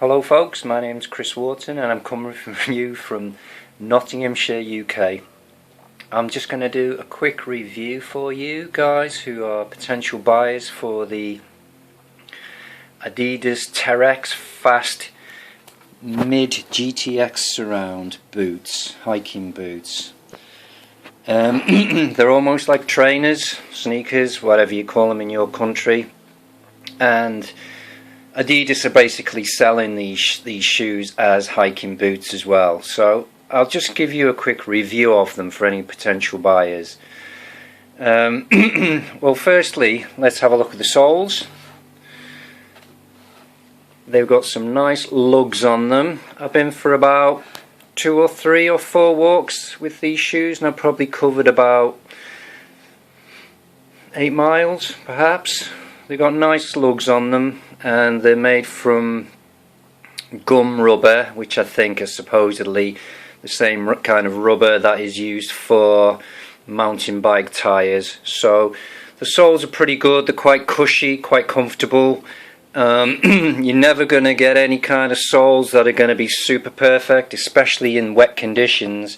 Hello folks, my name's Chris Wharton and I'm coming from you from Nottinghamshire, UK. I'm just going to do a quick review for you guys who are potential buyers for the Adidas Terrex Fast Mid GTX Surround boots, hiking boots. They're almost like trainers, sneakers, whatever you call them in your country, and Adidas are basically selling these shoes as hiking boots as well. So I'll just give you a quick review of them for any potential buyers. Well, firstly, let's have a look at the soles. They've got some nice lugs on them. I've been for about 2 or 3 or 4 walks with these shoes and I've probably covered about 8 miles perhaps. They've got nice lugs on them and they're made from gum rubber, which I think is supposedly the same kind of rubber that is used for mountain bike tyres. So the soles are pretty good, they're quite cushy, quite comfortable. You're never going to get any kind of soles that are going to be super perfect, especially in wet conditions.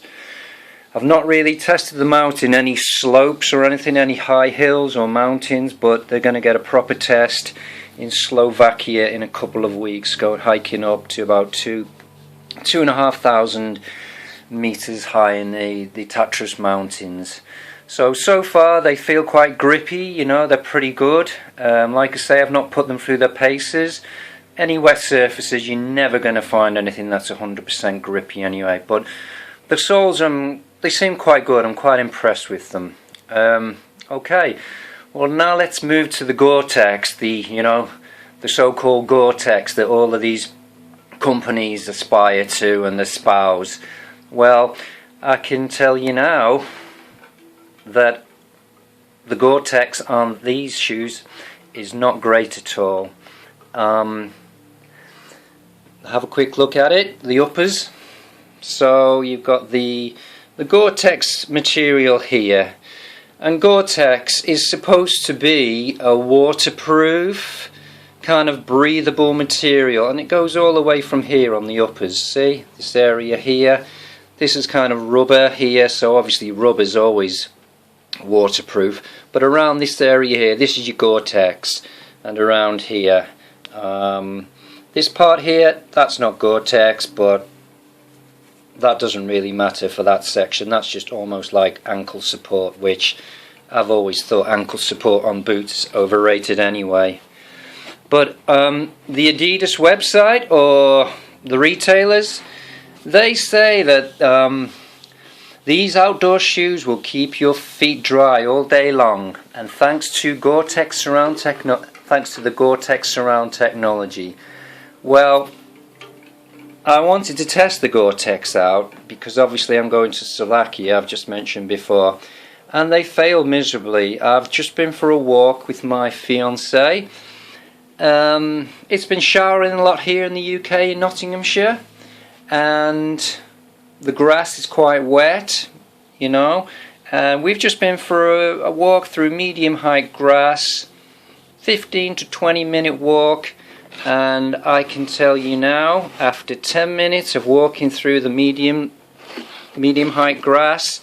I've not really tested them out in any slopes or anything, any high hills or mountains, but they're going to get a proper test in Slovakia in a couple of weeks, going hiking up to about 2,500 meters high in the Tatras mountains. So far they feel quite grippy, you know, they're pretty good. Like I say, I've not put them through their paces. Any wet surfaces, you're never going to find anything that's 100% grippy anyway. But the soles, they seem quite good. I'm quite impressed with them. Okay, well now let's move to the Gore-Tex, the so-called Gore-Tex that all of these companies aspire to and espouse. Well, I can tell you now that the Gore-Tex on these shoes is not great at all. Have a quick look at it, the uppers. So you've got the Gore-Tex material here, and Gore-Tex is supposed to be a waterproof kind of breathable material, and it goes all the way from here on the uppers. See this area here, this is kind of rubber here, so obviously rubber is always waterproof, but around this area here, this is your Gore-Tex, and around here, this part here, that's not Gore-Tex, but that doesn't really matter for that section. That's just almost like ankle support, which I've always thought ankle support on boots is overrated anyway. But the Adidas website or the retailers, they say that these outdoor shoes will keep your feet dry all day long, and thanks to the Gore-Tex surround technology. Well, I wanted to test the Gore-Tex out because obviously I'm going to Slovakia, I've just mentioned before, and they failed miserably. I've just been for a walk with my fiance. It's been showering a lot here in the UK, in Nottinghamshire, and the grass is quite wet, you know, and we've just been for a walk through medium height grass, 15 to 20 minute walk, and I can tell you now, after 10 minutes of walking through the medium height grass,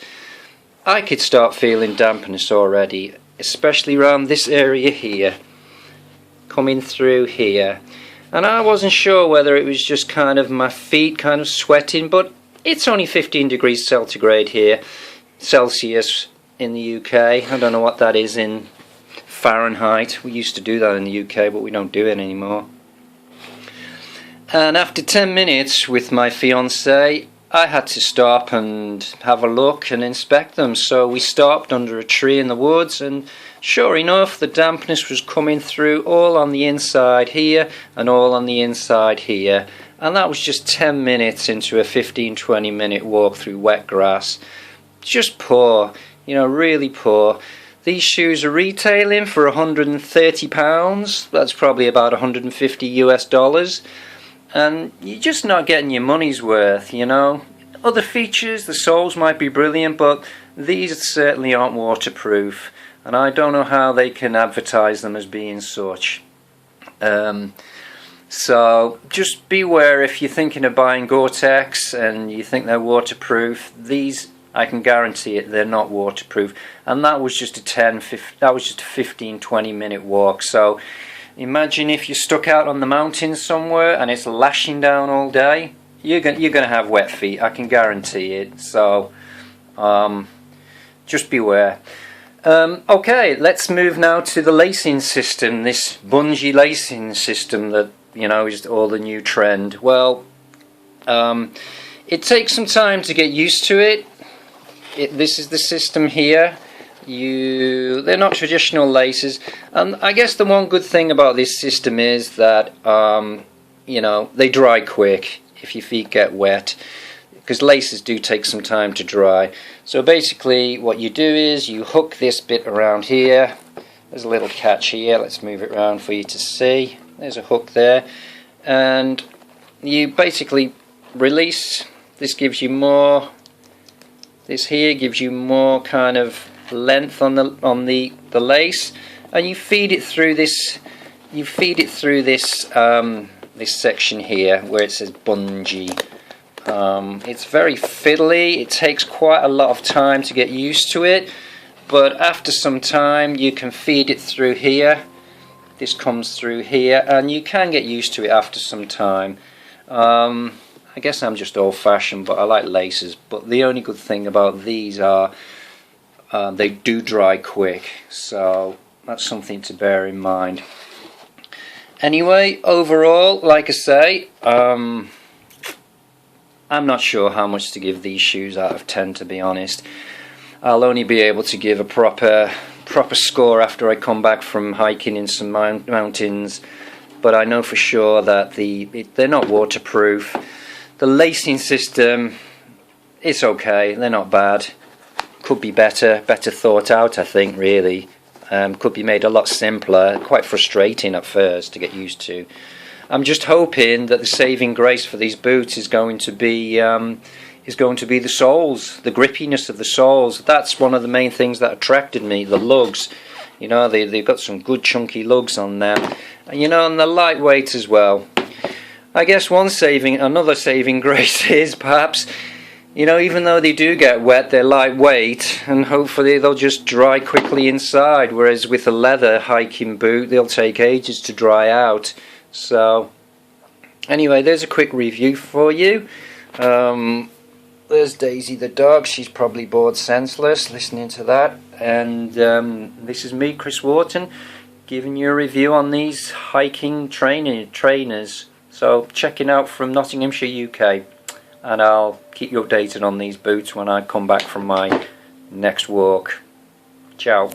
I could start feeling dampness already, especially around this area here, coming through here. And I wasn't sure whether it was just kind of my feet kind of sweating, but it's only 15 degrees centigrade here, Celsius in the UK. I don't know what that is in Fahrenheit. We used to do that in the UK, but we don't do it anymore. And after 10 minutes with my fiance, I had to stop and have a look and inspect them. So we stopped under a tree in the woods, and sure enough, the dampness was coming through all on the inside here and all on the inside here. And that was just 10 minutes into a 15-20 minute walk through wet grass. Just poor, you know, really poor. These shoes are retailing for £130. That's probably about $150 US. And you're just not getting your money's worth, you know. Other features, the soles might be brilliant, but these certainly aren't waterproof, and I don't know how they can advertise them as being such. So just beware if you're thinking of buying Gore-Tex and you think they're waterproof. These, I can guarantee it, they're not waterproof. And that was just a 15-20 minute walk. So imagine if you're stuck out on the mountains somewhere and it's lashing down all day. You're gonna have wet feet, I can guarantee it. So just beware. Okay, let's move now to the lacing system, this bungee lacing system that, you know, is all the new trend. Well, it takes some time to get used to it. This is the system here. They're not traditional laces, and I guess the one good thing about this system is that you know, they dry quick if your feet get wet, because laces do take some time to dry. So basically what you do is you hook this bit around here. There's a little catch here, let's move it around for you to see. There's a hook there, and you basically release. This gives you more, this here gives you more kind of length on the lace, and you feed it through this, this section here where it says bungee. It's very fiddly, it takes quite a lot of time to get used to it, but after some time you can feed it through here. This comes through here and you can get used to it after some time. I guess I'm just old-fashioned, but I like laces. But the only good thing about these are they do dry quick, so that's something to bear in mind. Anyway, overall, like I say, I'm not sure how much to give these shoes out of 10, to be honest. I'll only be able to give a proper score after I come back from hiking in some mountains, but I know for sure that they're not waterproof. The lacing system, it's okay, they're not bad. Could be better thought out, I think, really. Could be made a lot simpler. Quite frustrating at first to get used to. I'm just hoping that the saving grace for these boots is going to be the soles, the grippiness of the soles. That's one of the main things that attracted me, the lugs. You know, they've got some good chunky lugs on them, you know, and they're lightweight as well. I guess another saving grace is perhaps, you know, even though they do get wet, they're lightweight, and hopefully they'll just dry quickly inside, whereas with a leather hiking boot they'll take ages to dry out. So anyway, there's a quick review for you. There's Daisy the dog, she's probably bored senseless listening to that, and this is me, Chris Wharton, giving you a review on these hiking trainers. So checking out from Nottinghamshire, UK, and I'll keep you updated on these boots when I come back from my next walk. Ciao.